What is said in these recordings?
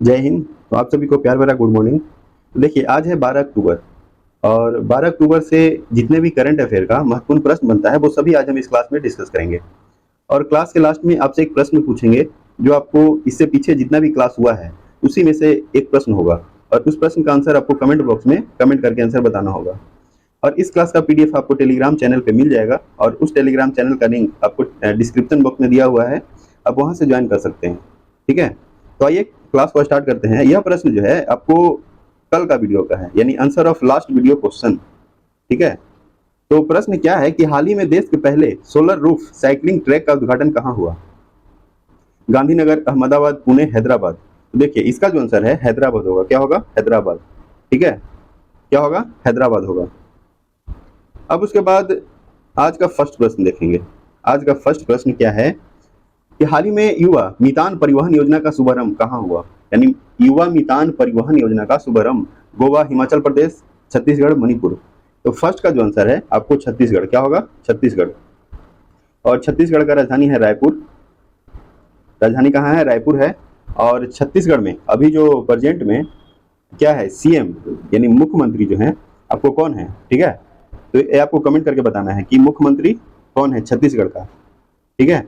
जय हिंद। तो आप सभी को प्यार भरा गुड मॉर्निंग। तो देखिए, आज है 12 अक्टूबर और 12 अक्टूबर से जितने भी करंट अफेयर का महत्वपूर्ण प्रश्न बनता है वो सभी आज हम इस क्लास में डिस्कस करेंगे। और क्लास के लास्ट में आपसे एक प्रश्न पूछेंगे जो आपको इससे पीछे जितना भी क्लास हुआ है उसी में से एक प्रश्न होगा और उस प्रश्न का आंसर आपको कमेंट बॉक्स में कमेंट करके आंसर बताना होगा। और इस क्लास का पीडीएफ आपको टेलीग्राम चैनल पे मिल जाएगा और उस टेलीग्राम चैनल का लिंक आपको डिस्क्रिप्शन बॉक्स में दिया हुआ है, आप वहां से ज्वाइन कर सकते हैं। ठीक है, तो आइए क्लास को स्टार्ट करते हैं। यह प्रश्न जो है आपको कल का वीडियो का है, यानी answer of last video question. ठीक है, तो प्रश्न क्या है कि हाल ही में देश के पहले सोलर रूफ साइकिलिंग ट्रैक का उद्घाटन कहाँ हुआ? गांधीनगर, अहमदाबाद, पुणे, हैदराबाद। तो देखिए, इसका जो आंसर है हैदराबाद होगा। क्या होगा? हैदराबाद। ठीक है, क्या होगा? हैदराबाद होगा। अब उसके बाद आज का फर्स्ट प्रश्न देखेंगे। आज का फर्स्ट प्रश्न क्या है कि हाल ही में युवा मितान परिवहन योजना का शुभारंभ कहाँ हुआ? यानी युवा मितान परिवहन योजना का शुभारंभ गोवा, हिमाचल प्रदेश, छत्तीसगढ़, मणिपुर। तो फर्स्ट का जो आंसर है आपको छत्तीसगढ़। क्या होगा? छत्तीसगढ़। और छत्तीसगढ़ का राजधानी है रायपुर। राजधानी कहाँ है? रायपुर है। और छत्तीसगढ़ में अभी जो प्रेजेंट में क्या है? सीएम यानी मुख्यमंत्री जो है आपको कौन है? ठीक है, तो ये आपको कमेंट करके बताना है कि मुख्यमंत्री कौन है छत्तीसगढ़ का। ठीक है,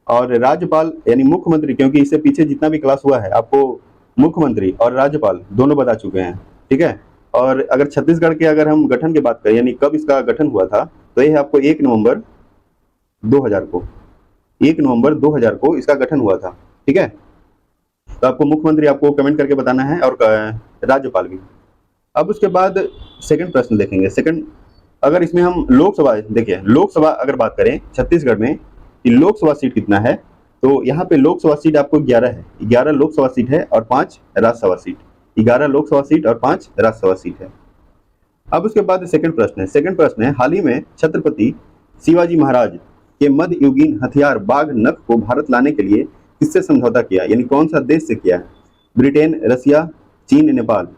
और राज्यपाल यानी मुख्यमंत्री, क्योंकि इससे पीछे जितना भी क्लास हुआ है आपको मुख्यमंत्री और राज्यपाल दोनों बता चुके हैं। ठीक है, और अगर छत्तीसगढ़ के अगर हम गठन की बात करें यानी कब इसका गठन हुआ था, तो ये आपको 1 नवंबर 2000 को 1 नवंबर 2000 को इसका गठन हुआ था। ठीक है, तो आपको मुख्यमंत्री आपको कमेंट करके बताना है और राज्यपाल भी। अब उसके बाद सेकंड प्रश्न देखेंगे। सेकंड, अगर इसमें हम लोकसभा देखिए, लोकसभा अगर बात करें छत्तीसगढ़ में कि लोकसभा सीट कितना है, तो यहाँ पे लोकसभा सीट आपको 11 है। 11 लोकसभा सीट है और 5 राज्यसभा सीट। 11 लोकसभा सीट और 5 राज्यसभा सीट है। अब उसके बाद सेकंड प्रश्न है। सेकंड प्रश्न है, हाल ही में छत्रपति शिवाजी महाराज के मध्ययुगीन हथियार बाघ नख को भारत लाने के लिए किससे समझौता किया? यानी कौन सा देश से किया है? ब्रिटेन, रसिया, चीन, नेपाल।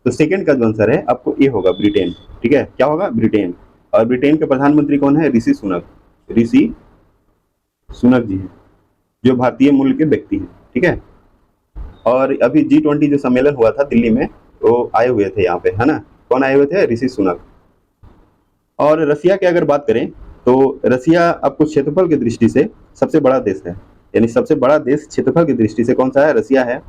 तो सेकंड का जो आंसर है आपको ए होगा, ब्रिटेन। ठीक है, क्या होगा? ब्रिटेन। और ब्रिटेन के प्रधानमंत्री कौन है? ऋषि सुनक। ऋषि सुनक जी हैं, जो भारतीय मूल के व्यक्ति हैं। ठीक है, और अभी G20 जो सम्मेलन हुआ था दिल्ली में, वो आए हुए थे यहाँ पे, है ना? कौन आए हुए थे? ऋषि सुनक। और रसिया की अगर बात करें तो रसिया आपको क्षेत्रफल की दृष्टि से सबसे बड़ा देश है, यानी सबसे बड़ा देश क्षेत्रफल की दृष्टि से कौन सा है? रसिया है।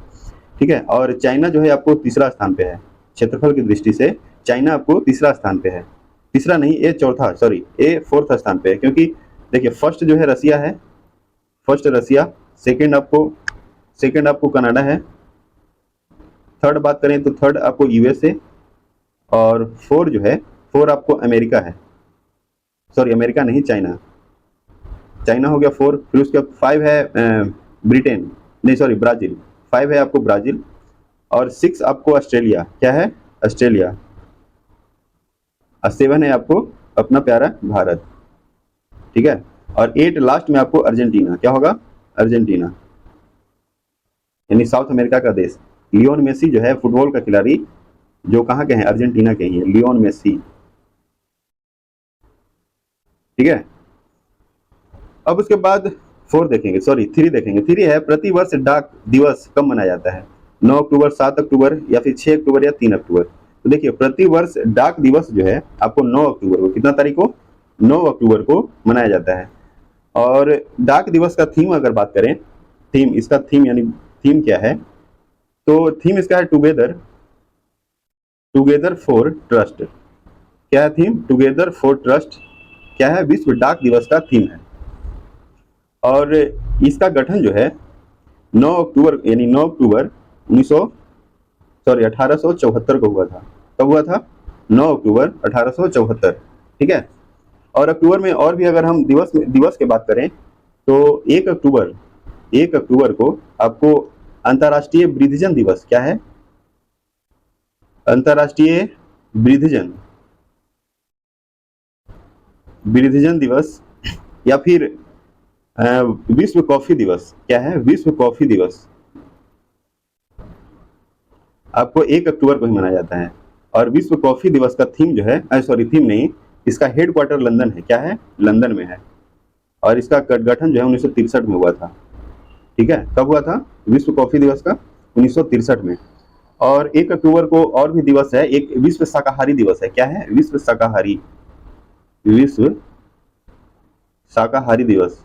ठीक है, और चाइना जो है आपको तीसरा स्थान पे है। क्षेत्रफल की दृष्टि से चाइना आपको तीसरा स्थान पे है। तीसरा नहीं, ए चौथा, सॉरी ए फोर्थ स्थान पे है, क्योंकि देखिए फर्स्ट जो है रसिया है, फर्स्ट रसिया, सेकंड आपको कनाडा है, थर्ड बात करें तो थर्ड आपको यूएसए, और फोर जो है फोर आपको अमेरिका है। सॉरी अमेरिका नहीं, चाइना। चाइना हो गया फोर। फिर उसके बाद 5 है ब्रिटेन, नहीं सॉरी ब्राजील। 5 है आपको ब्राजील, और 6 आपको ऑस्ट्रेलिया। क्या है? ऑस्ट्रेलिया। और 7 है आपको अपना प्यारा भारत। ठीक है, और 8 लास्ट में आपको अर्जेंटीना। क्या होगा? अर्जेंटीना, यानी साउथ अमेरिका का देश। लियोन मेसी जो है फुटबॉल का खिलाड़ी, जो कहाँ के हैं? अर्जेंटीना के ही है, लियोन मेसी। ठीक है, अब उसके बाद 4 देखेंगे, सॉरी 3 देखेंगे। 3 है, प्रतिवर्ष डाक दिवस कब मनाया जाता है? 9 अक्टूबर, 7 अक्टूबर, या फिर 6 अक्टूबर या 3 अक्टूबर। तो देखिए, प्रतिवर्ष डाक दिवस जो है आपको 9 अक्टूबर को, कितना तारीख को? 9 अक्टूबर को मनाया जाता है। और डाक दिवस का थीम अगर बात करें, थीम इसका थीम यानी थीम क्या है, तो थीम इसका है टुगेदर, टुगेदर फॉर ट्रस्ट। क्या है थीम? Together for trust. क्या है? विश्व डाक दिवस का थीम है। और इसका गठन जो है 9 अक्टूबर यानी 9 अक्टूबर 1874 को हुआ था। कब हुआ था? 9 अक्टूबर 1874। ठीक है, और अक्टूबर में और भी अगर हम दिवस की बात करें तो 1 अक्टूबर को आपको अंतर्राष्ट्रीय वृद्धजन दिवस। क्या है? अंतर्राष्ट्रीय वृद्धजन वृद्धजन दिवस, या फिर विश्व कॉफी दिवस। क्या है? विश्व कॉफी दिवस आपको 1 अक्टूबर को ही मनाया जाता है। और विश्व कॉफी दिवस का थीम जो है, सॉरी थीम नहीं, इसका हेडक्वार्टर लंदन है। क्या है? लंदन में है। और इसका गठन जो है 1963 में हुआ था। ठीक है, कब हुआ था विश्व कॉफी दिवस का? 1963 में। और 1 अक्टूबर को और भी दिवस है, एक विश्व शाकाहारी दिवस है। क्या है? विश्व शाकाहारी दिवस।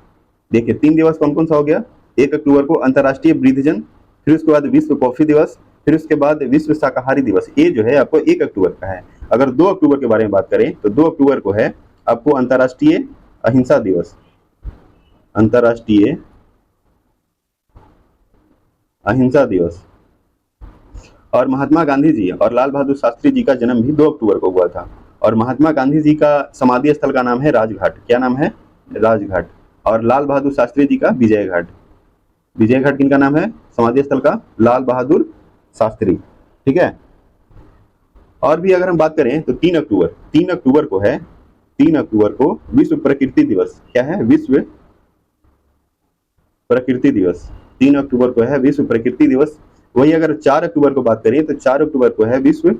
देखिए 3 दिवस कौन कौन सा हो गया? 1 अक्टूबर को अंतर्राष्ट्रीय वृद्धजन, फिर उसके बाद विश्व कॉफी दिवस, फिर उसके बाद विश्व शाकाहारी दिवस। ये जो है आपको 1 अक्टूबर का है। अगर 2 अक्टूबर के बारे में बात करें तो 2 अक्टूबर को है आपको अंतर्राष्ट्रीय अहिंसा दिवस। अंतर्राष्ट्रीय अहिंसा दिवस। और महात्मा गांधी जी और लाल बहादुर शास्त्री जी का जन्म भी 2 अक्टूबर को हुआ था। और महात्मा गांधी जी का समाधि स्थल का नाम है राजघाट। क्या नाम है? राजघाट। और लाल बहादुर शास्त्री जी का विजय घाट। विजय घाट किनका नाम है समाधि स्थल का? लाल बहादुर शास्त्री। ठीक है। और भी अगर हम बात करें तो 3 अक्टूबर को है, 3 अक्टूबर को विश्व प्रकृति दिवस। क्या है? विश्व प्रकृति दिवस। 3 अक्टूबर को है विश्व प्रकृति दिवस। वही अगर 4 अक्टूबर को बात करें तो 4 अक्टूबर को है विश्व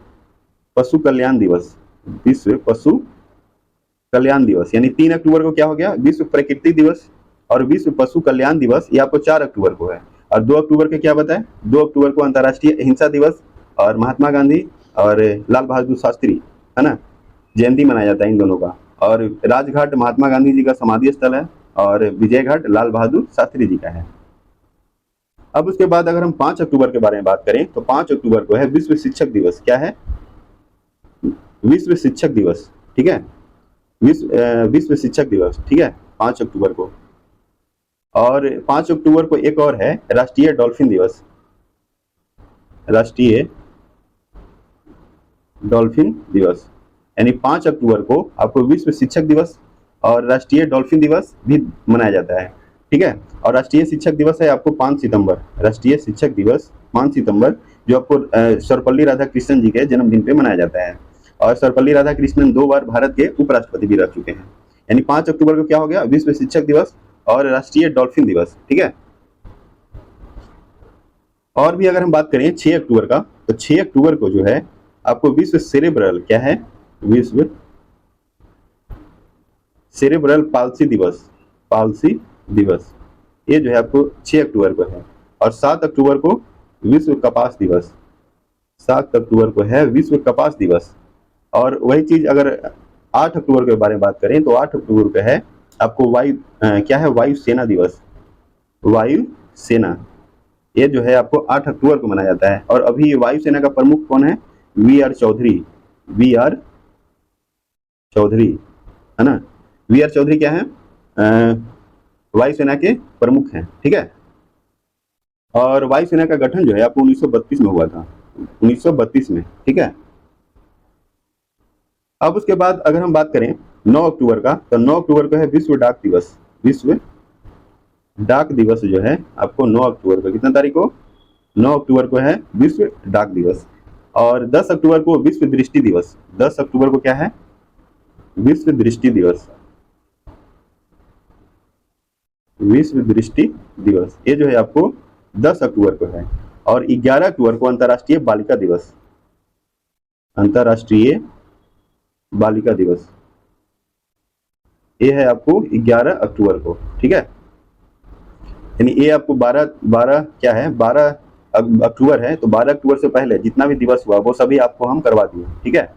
पशु कल्याण दिवस। विश्व पशु कल्याण दिवस। यानी 3 अक्टूबर को क्या हो गया? विश्व प्रकृति दिवस और विश्व पशु कल्याण दिवस, ये आपको 4 अक्टूबर को है। और 2 अक्टूबर के क्या बताए? 2 अक्टूबर को अंतर्राष्ट्रीय अहिंसा दिवस और महात्मा गांधी और लाल बहादुर शास्त्री, है ना, जयंती मनाया जाता है इन दोनों का। और राजघाट महात्मा गांधी जी का समाधि स्थल है और विजय घाट लाल बहादुर शास्त्री जी का है। अब उसके बाद अगर हम 5 अक्टूबर के बारे में बात करें तो 5 अक्टूबर को है विश्व शिक्षक दिवस। क्या है? विश्व शिक्षक दिवस। ठीक है, विश्व शिक्षक दिवस। ठीक है, 5 अक्टूबर को। और 5 अक्टूबर को एक और है राष्ट्रीय डॉल्फिन दिवस। राष्ट्रीय डॉल्फिन दिवस। यानी 5 अक्टूबर को आपको विश्व शिक्षक दिवस और राष्ट्रीय डॉल्फिन दिवस भी मनाया जाता है। ठीक है। और राष्ट्रीय शिक्षक दिवस है आपको 5 सितंबर। राष्ट्रीय शिक्षक दिवस 5 सितंबर, जो आपको सर्वपल्ली राधाकृष्णन जी के जन्मदिन पे मनाया जाता है। और सर्वपल्ली राधाकृष्णन 2 बार भारत के उपराष्ट्रपति भी रह चुके हैं। यानी 5 अक्टूबर को क्या हो गया? विश्व शिक्षक दिवस और राष्ट्रीय डॉल्फिन दिवस। ठीक है। और भी अगर हम बात करें 6 अक्टूबर का, तो 6 अक्टूबर को जो है आपको विश्व सेरेब्रल, क्या है? विश्व सेरेब्रल पाल्सी दिवस। पाल्सी दिवस, ये जो है आपको 6 अक्टूबर को है। और 7 अक्टूबर को विश्व कपास दिवस। 7 अक्टूबर को है विश्व कपास दिवस। और वही चीज अगर 8 अक्टूबर के बारे में बात करें तो 8 अक्टूबर को है आपको क्या है? वायु सेना दिवस। वायु सेना, ये जो है आपको 8 अक्टूबर को मनाया जाता है। और अभी वायुसेना का प्रमुख कौन है? वी.आर. चौधरी। वी.आर. चौधरी, है ना। वी.आर. चौधरी क्या है? वायुसेना के प्रमुख हैं। ठीक है। और वायुसेना का गठन जो है आपको 1932 में हुआ था। 1932 में। ठीक है। अब उसके बाद अगर हम बात करें 9 अक्टूबर का, तो 9 अक्टूबर को है विश्व डाक दिवस। विश्व डाक दिवस जो है आपको 9 अक्टूबर को, कितना तारीख को? 9 अक्टूबर को है विश्व डाक दिवस। और 10 अक्टूबर को विश्व दृष्टि दिवस। 10 अक्टूबर को क्या है? विश्व दृष्टि दिवस। विश्व दृष्टि दिवस, ये जो है आपको 10 अक्टूबर को है। और 11 अक्टूबर को अंतर्राष्ट्रीय बालिका दिवस। अंतर्राष्ट्रीय बालिका दिवस, ये है आपको 11 अक्टूबर को। ठीक है। यानी ये आपको 12 क्या है? 12 अक्टूबर है, तो 12 अक्टूबर से पहले जितना भी दिवस हुआ वो सभी आपको हम करवा दिए। ठीक है।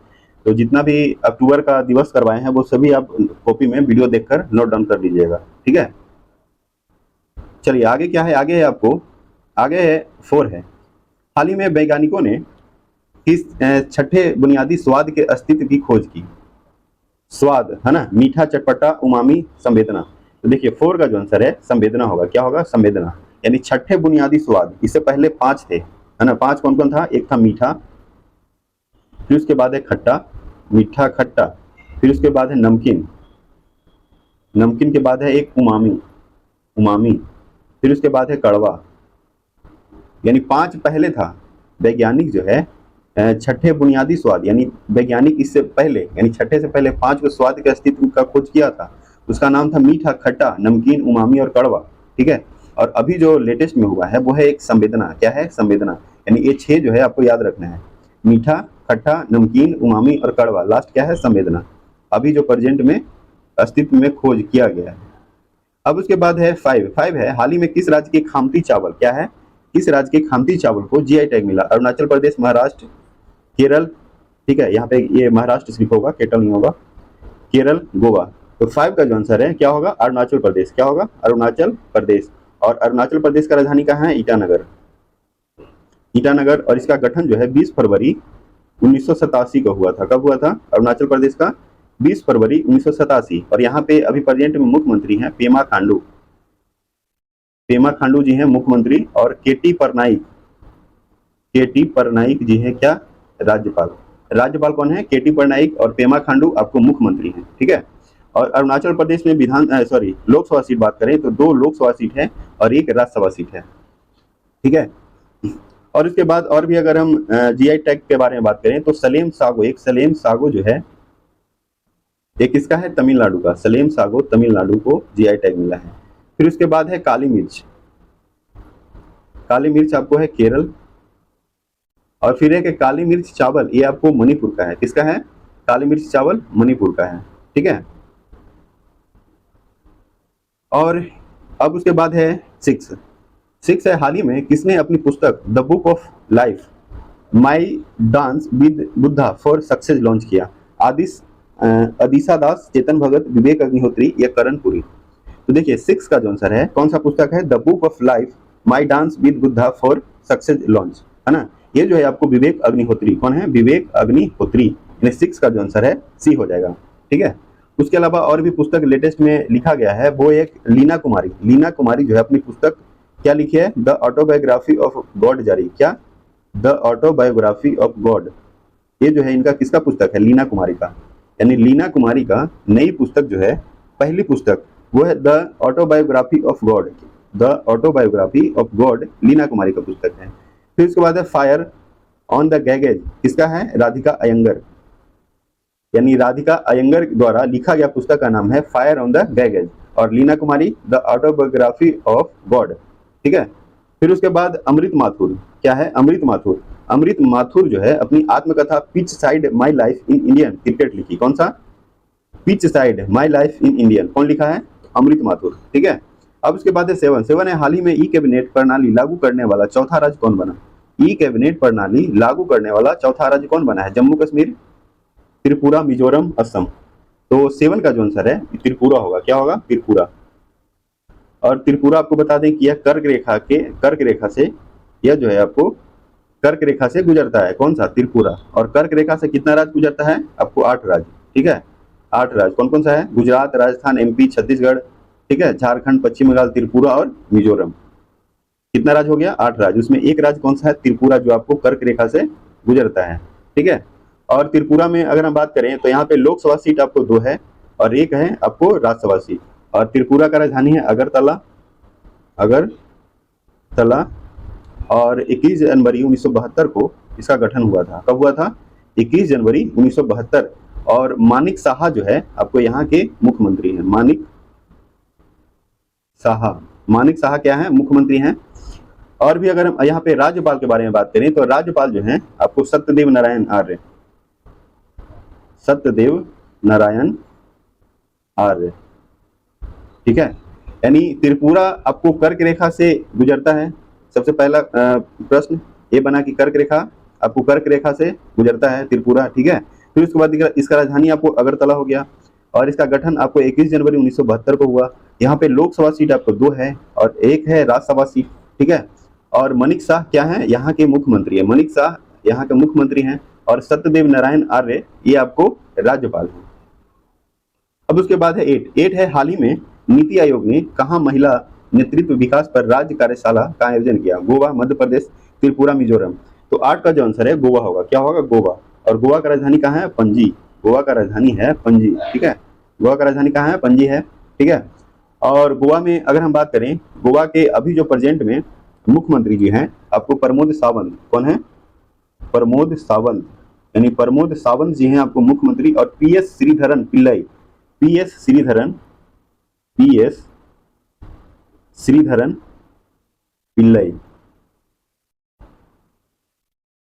तो जितना भी अक्टूबर का दिवस करवाए हैं वो सभी आप कॉपी में वीडियो देखकर नोट डाउन कर लीजिएगा। ठीक है। चलिए आगे क्या है? आगे है आपको, आगे है 4 है। हाल ही में वैज्ञानिकों ने किस छठे बुनियादी स्वाद के अस्तित्व की खोज की? स्वाद, है ना, मीठा, चटपटा, उमामी, संवेदना। तो देखिए 4 का जो आंसर है संवेदना होगा। क्या होगा? संवेदना। यानी छठे बुनियादी स्वाद। इससे पहले 5 थे, है ना। 5 कौन कौन था? एक था मीठा, फिर उसके बाद है खट्टा, मीठा खट्टा, फिर उसके बाद है नमकीन, नमकीन के बाद है एक उमामी, उमामी, फिर उसके बाद है कड़वा। यानी 5 पहले था। वैज्ञानिक जो है छठे बुनियादी स्वाद, यानी वैज्ञानिक इससे पहले, यानी छठे से पहले 5 को स्वाद के अस्तित्व का खोज किया था। उसका नाम था मीठा, खट्टा, नमकीन, उमामी और कड़वा। ठीक है। और अभी जो लेटेस्ट में हुआ है वो है एक संवेदना। क्या है? संवेदना। यानी ये 6 जो है आपको याद रखना है। मीठा, खट्टा, नमकीन, उमामी और कड़वा। लास्ट क्या है? संवेदना। अभी जो प्रेजेंट में अस्तित्व में खोज किया गया है। अब उसके बाद है 5 है हाल ही में किस राज्य के खामती चावल, क्या है? किस राज्य के खामती चावल को जीआई टैग मिला? अरुणाचल प्रदेश, महाराष्ट्र, केरल, ठीक है, यहाँ पे ये महाराष्ट्र सिर्फ होगा, केरल नहीं होगा, केरल, गोवा। तो 5 का जो आंसर है क्या होगा? अरुणाचल प्रदेश। क्या होगा? अरुणाचल प्रदेश। और अरुणाचल प्रदेश का राजधानी कहाँ है? ईटानगर। ईटानगर। और इसका गठन जो है 20 फरवरी 1987 को हुआ था। कब हुआ था अरुणाचल प्रदेश का? 20 फरवरी 1987। और यहाँ पे अभी प्रेजेंट में मुख्यमंत्री हैं पेमा खांडू। पेमा खांडू जी हैं मुख्यमंत्री। और केटी परनाइक जी हैं क्या? राज्यपाल। राज्यपाल कौन है? केटी परनाइक। और पेमा खांडू आपको मुख्यमंत्री हैं, ठीक है। और अरुणाचल प्रदेश में लोकसभा सीट बात करें तो 2 लोकसभा सीट है और 1 राज्यसभा सीट है, ठीक है। और इसके बाद और भी अगर हम जीआई टैग के बारे में बात करें तो सलेम सागो जो है एक किसका है? तमिलनाडु का। सलेम सागो तमिलनाडु को जीआई टैग मिला है। फिर उसके बाद है काली मिर्च आपको है केरल। और फिर है कि काली मिर्च चावल, ये आपको मणिपुर का है। किसका है? काली मिर्च चावल मणिपुर का है, ठीक है। और अब उसके बाद है 6 है, हाल ही में किसने अपनी पुस्तक the book of life my dance with Buddha for success launch किया? अदिशा दास, चेतन भगत, विवेक अग्निहोत्री या करण पुरी? तो देखिए 6 का जो आंसर है कौन सा पुस्तक है? The book of life my dance with Buddha for success launch, है ना। ये जो है आपको विवेक अग्निहोत्री। कौन है? विवेक अग्निहोत्री। यानी 6 का जो आंसर है सी हो जाएगा, ठीक है। उसके अलावा और भी पुस्तक लेटेस्ट में लिखा गया है, वो एक लीना कुमारी जो है अपनी पुस्तक क्या लिखी है? द ऑटोबायोग्राफी ऑफ गॉड जारी। क्या? The autobiography of God. ये जो है इनका किसका पुस्तक है? लीना कुमारी का। यानी लीना कुमारी का नई पुस्तक जो है, पहली पुस्तक, वो है the autobiography of God. The autobiography of God Leena Kumari का पुस्तक है। फिर उसके बाद है फायर ऑन द गैगेज। किसका है? राधिका अयंगर। यानी राधिका अयंगर द्वारा लिखा गया पुस्तक का नाम है फायर ऑन द गैगेज। और Leena Kumari the autobiography of God, ठीक है। फिर उसके बाद अमृत माथुर। क्या है? अमृत माथुर जो है अपनी आत्मकथा pitch side my life in Indian cricket लिखी। कौन सा? Pitch side my life in Indian. कौन लिखा है? अमृत माथुर, ठीक है। अब उसके बाद है 7 है, हाल ही में ई कैबिनेट प्रणाली लागू करने वाला चौथा राज्य कौन बना? ई कैबिनेट प्रणाली लागू करने वाला चौथा राज्य कौन बना है? जम्मू कश्मीर, त्रिपुरा, मिजोरम, असम। तो 7 का जो आंसर है त्रिपुरा होगा। क्या होगा? त्रिपुरा। और त्रिपुरा आपको बता दें कि यह कर्क रेखा से, यह जो है आपको कर्क रेखा से गुजरता है। कौन सा? त्रिपुरा। और कर्क रेखा से कितना राज्य गुजरता है? आपको 8 राज्य, ठीक है। 8 राज्य कौन कौन सा है? गुजरात, राजस्थान, एमपी, छत्तीसगढ़, ठीक है, झारखंड, पश्चिम बंगाल, त्रिपुरा और मिजोरम। कितना राज्य हो गया? 8 राज्य। उसमें एक राज्य कौन सा है? त्रिपुरा, जो आपको कर्क रेखा से गुजरता है, ठीक है। और त्रिपुरा में अगर हम बात करें तो यहाँ पे लोकसभा सीट आपको 2 है और 1 है आपको राज्यसभा सीट। और त्रिपुरा का राजधानी है अगरतला। और 21 जनवरी 1972 को इसका गठन हुआ था। कब हुआ था? 21 जनवरी 1972। और मानिक साहा जो है आपको यहाँ के मुख्यमंत्री हैं। मानिक साहा क्या है? मुख्यमंत्री हैं। और भी अगर हम यहाँ पे राज्यपाल के बारे में बात करें तो राज्यपाल जो हैं आपको सत्यदेव नारायण आर्य, ठीक है। यानी त्रिपुरा आपको कर्क रेखा से गुजरता है। सबसे पहला प्रश्न ये बना कि कर्क रेखा आपको कर्क रेखा से गुजरता है त्रिपुरा, ठीक है। फिर उसके बाद इसका राजधानी आपको अगरतला हो गया। और इसका गठन आपको 21 जनवरी 1972 को हुआ। यहाँ पे लोकसभा सीट आपको 2 है और 1 है राज्यसभा सीट, ठीक है। और मानिक साह क्या है? यहाँ के मुख्यमंत्री है। मानिक साह यहाँ के मुख्यमंत्री हैं। और सत्यदेव नारायण आर्य ये आपको राज्यपाल है। अब उसके बाद है 8 है, हाल ही में नीति आयोग ने कहाँ महिला नेतृत्व विकास पर राज्य कार्यशाला का आयोजन किया? गोवा, मध्य प्रदेश, त्रिपुरा, मिजोरम। तो 8 का जो आंसर है गोवा होगा। क्या होगा? गोवा। और गोवा का राजधानी कहाँ है? पणजी। गोवा का राजधानी है पणजी, ठीक है। गोवा का राजधानी कहाँ है? पणजी है, ठीक है। और गोवा में अगर हम बात करें, गोवा के अभी जो प्रेजेंट में मुख्यमंत्री जी हैं आपको प्रमोद सावंत। कौन है? प्रमोद सावंत। यानी प्रमोद सावंत जी हैं आपको मुख्यमंत्री। और पीएस श्रीधरन पिल्लई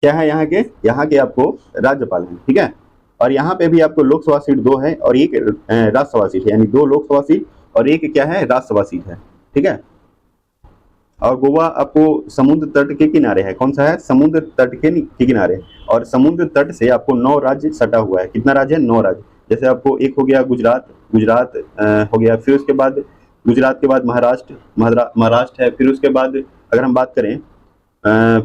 क्या है? यहाँ के आपको राज्यपाल हैं, ठीक है। और यहाँ पे भी आपको लोकसभा सीट 2 है और 1 राज्यसभा सीट है। यानी 2 लोकसभा सीट और 1 क्या है? राज्यसभा सीट है, ठीक है। और गोवा आपको समुद्र तट के किनारे है। कौन सा है? समुद्र तट के किनारे। और समुद्र तट से आपको 9 राज्य सटा हुआ है। कितना राज्य है? 9 राज्य। जैसे आपको एक हो गया गुजरात, गुजरात हो गया, फिर उसके बाद गुजरात के बाद महाराष्ट्र, महाराष्ट्र है, फिर उसके बाद अगर हम बात करें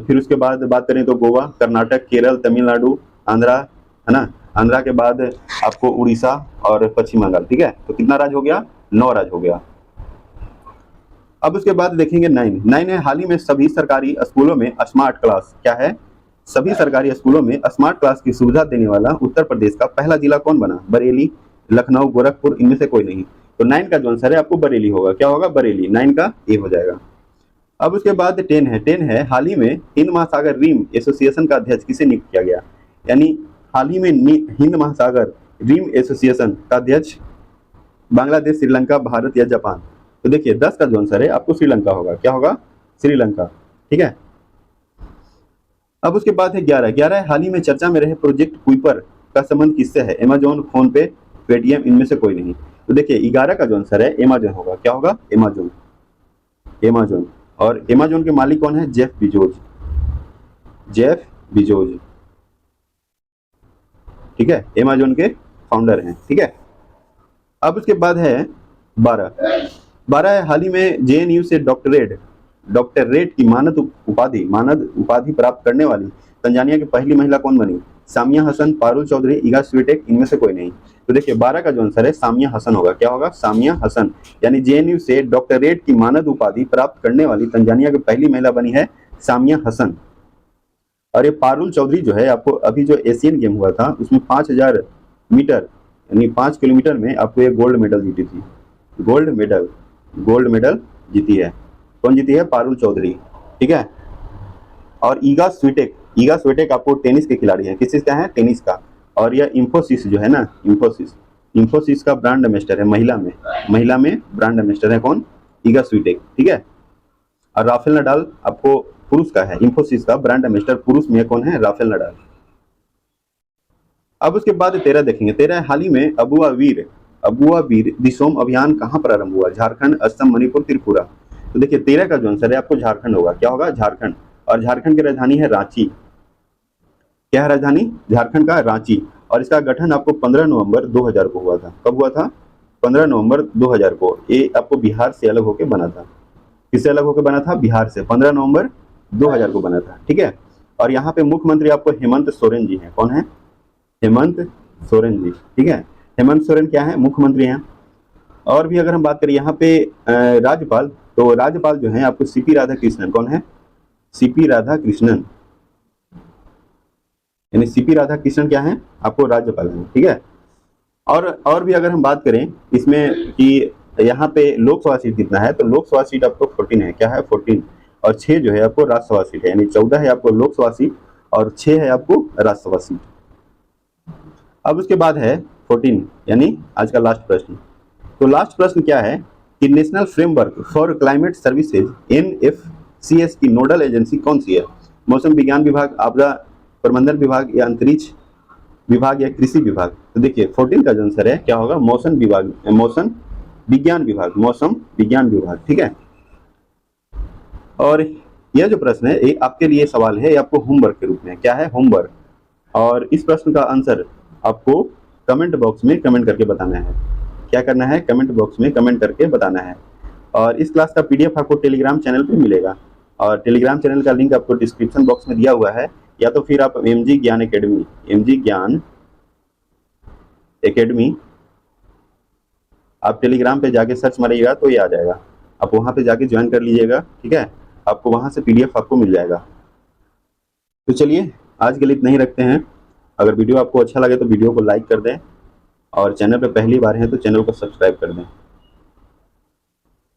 फिर उसके बाद बात करें तो गोवा, कर्नाटक, केरल, तमिलनाडु, आंध्रा, है ना। आंध्रा के बाद आपको उड़ीसा और पश्चिम बंगाल। ठीक है, तो कितना राज्य हो गया? 9 राज्य हो गया। अब उसके बाद देखेंगे 9 है, हाल ही में सभी सरकारी स्कूलों में स्मार्ट क्लास। क्या है? सभी सरकारी स्कूलों में स्मार्ट क्लास की सुविधा देने वाला उत्तर प्रदेश का पहला जिला कौन बना? बरेली, लखनऊ, गोरखपुर, इनमें से कोई नहीं। तो 9 का जो आंसर है आपको बरेली होगा। क्या होगा? बरेली। 9 का ए हो जाएगा। अब उसके बाद 10 है, हाल ही में हिंद महासागर रिम एसोसिएशन का अध्यक्ष किसे नियुक्त किया गया? यानी हाल ही में हिंद महासागर रिम एसोसिएशन का अध्यक्ष बांग्लादेश, श्रीलंका, भारत या जापान। तो देखिए 10 का जो आंसर है आपको श्रीलंका होगा। क्या होगा? श्रीलंका। ठीक है। अब उसके बाद है 11 है, हाल ही में चर्चा में रहे प्रोजेक्ट कुइपर का संबंध किससे है? अमेजोन, फोन पे, पेटीएम, इनमें से कोई नहीं। तो देखिए 11 का जो आंसर है अमेजोन होगा। क्या होगा? अमेजोन। अमेजोन। और अमेजोन के मालिक कौन है? जेफ बिजोज। जेफ बिजोज। ठीक है, अमेजोन के फाउंडर हैं। ठीक है। अब उसके बाद है 12 है, हाल ही में जेएनयू से डॉक्टरेट की मानद उपाधि प्राप्त करने वाली तंजानिया की पहली महिला कौन बनी? सामिया हसन, पारुल चौधरी, ईगा स्वीटेक, इनमें से कोई नहीं। तो देखिए 12 का जो आंसर है सामिया हसन होगा। क्या होगा? सामिया हसन। यानी जेएनयू से डॉक्टरेट की मानद उपाधि प्राप्त करने वाली तंजानिया की पहली महिला बनी है सामिया हसन। और ये पारुल चौधरी जो है, आपको अभी जो एशियन गेम हुआ था उसमें 5000 मीटर यानी 5 किलोमीटर में आपको ये गोल्ड मेडल जीती थी। गोल्ड मेडल जीती है। कौन जीती है? पारुल चौधरी। ठीक है। और ईगा स्वीटेक आपको टेनिस के खिलाड़ी है। किस चीज का है? टेनिस का। और यह इंफोसिस जो है ना, इंफोसिस का ब्रांड एम्बेसडर है। महिला में ब्रांड एम्बेसडर है कौन? ईगा स्वीटेक। ठीक है। और राफेल नडाल आपको पुरुष का है। इंफोसिस का ब्रांड एम्बेसडर पुरुष में कौन है? Rafael Nadal. अब उसके बाद 13 देखेंगे। 13 हाल ही में अबुआ वीर दिसोम अभियान कहाँ प्रारंभ हुआ? झारखंड, असम, मणिपुर, त्रिपुरा। तो देखिए 13 का जो आंसर है आपको झारखंड होगा। क्या होगा? झारखंड। और झारखंड की राजधानी है रांची। क्या है राजधानी? झारखंड का रांची। और इसका गठन आपको 15 नवंबर 2000 को हुआ था। कब हुआ था? 15 नवंबर 2000 को। ये आपको बिहार से अलग होकर बना था। किससे अलग होकर बना था? बिहार से। 15 नवंबर 2000 को बना था। ठीक है। और यहाँ पे मुख्यमंत्री आपको हेमंत सोरेन जी हैं। कौन है? हेमंत सोरेन जी। ठीक है। हेमंत सोरेन क्या है? मुख्यमंत्री हैं। और भी अगर हम बात करें यहाँ पे राज्यपाल, तो राज्यपाल जो है आपको सीपी राधाकृष्णन। कौन है? सीपी राधाकृष्णन। यानी सीपी राधाकृष्णन क्या है? आपको राज्यपाल है। ठीक है। और भी अगर हम बात करें इसमें कि यहाँ पे लोकसभा सीट कितना है, तो लोकसभा सीट आपको 14 है। क्या है? 14। और 6 जो है आपको राज्यसभा सीट है। यानी 14 है आपको लोकसभा सीट और 6 है आपको राज्यसभा सीट। अब उसके बाद है 14 यानी आज का लास्ट प्रश्न। तो लास्ट प्रश्न क्या है कि national framework for climate services NFCS की नोडल एजेंसी कौन सी है? मौसम विज्ञान विभाग, आपदा प्रबंधन विभाग, या अंतरिक्ष विभाग, या कृषि विभाग। तो देखिए 14 का जो आंसर है क्या होगा? मौसम विज्ञान विभाग। ठीक है। और यह जो प्रश्न है ये आपके लिए सवाल है, ये आपको होमवर्क के रूप में। क्या है? होमवर्क। और इस प्रश्न का आंसर आपको कमेंट बॉक्स में कमेंट करके बताना है। क्या करना है? कमेंट बॉक्स में कमेंट करके बताना है। और इस क्लास का PDF आपको टेलीग्राम चैनल पे मिलेगा। और टेलीग्राम चैनल का लिंक आपको डिस्क्रिप्शन बॉक्स में दिया हुआ है, या तो फिर आप MG ज्ञान एकेडमी आप टेलीग्राम पे जाके सर्च मारिएगा तो ये आ जाएगा। आप वहाँ पे जाके ज्वाइन कर लीजिएगा। ठीक है। आपको वहाँ से PDF आपको मिल जाएगा। तो चलिए आज के लिए इतना ही रखते हैं। अगर वीडियो आपको अच्छा लगे तो वीडियो को लाइक कर दें, और चैनल पे पहली बार हैं तो चैनल को सब्सक्राइब कर दें।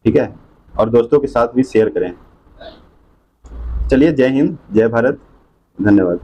ठीक है। और दोस्तों के साथ भी शेयर करें। चलिए, जय हिंद, जय भारत, धन्यवाद।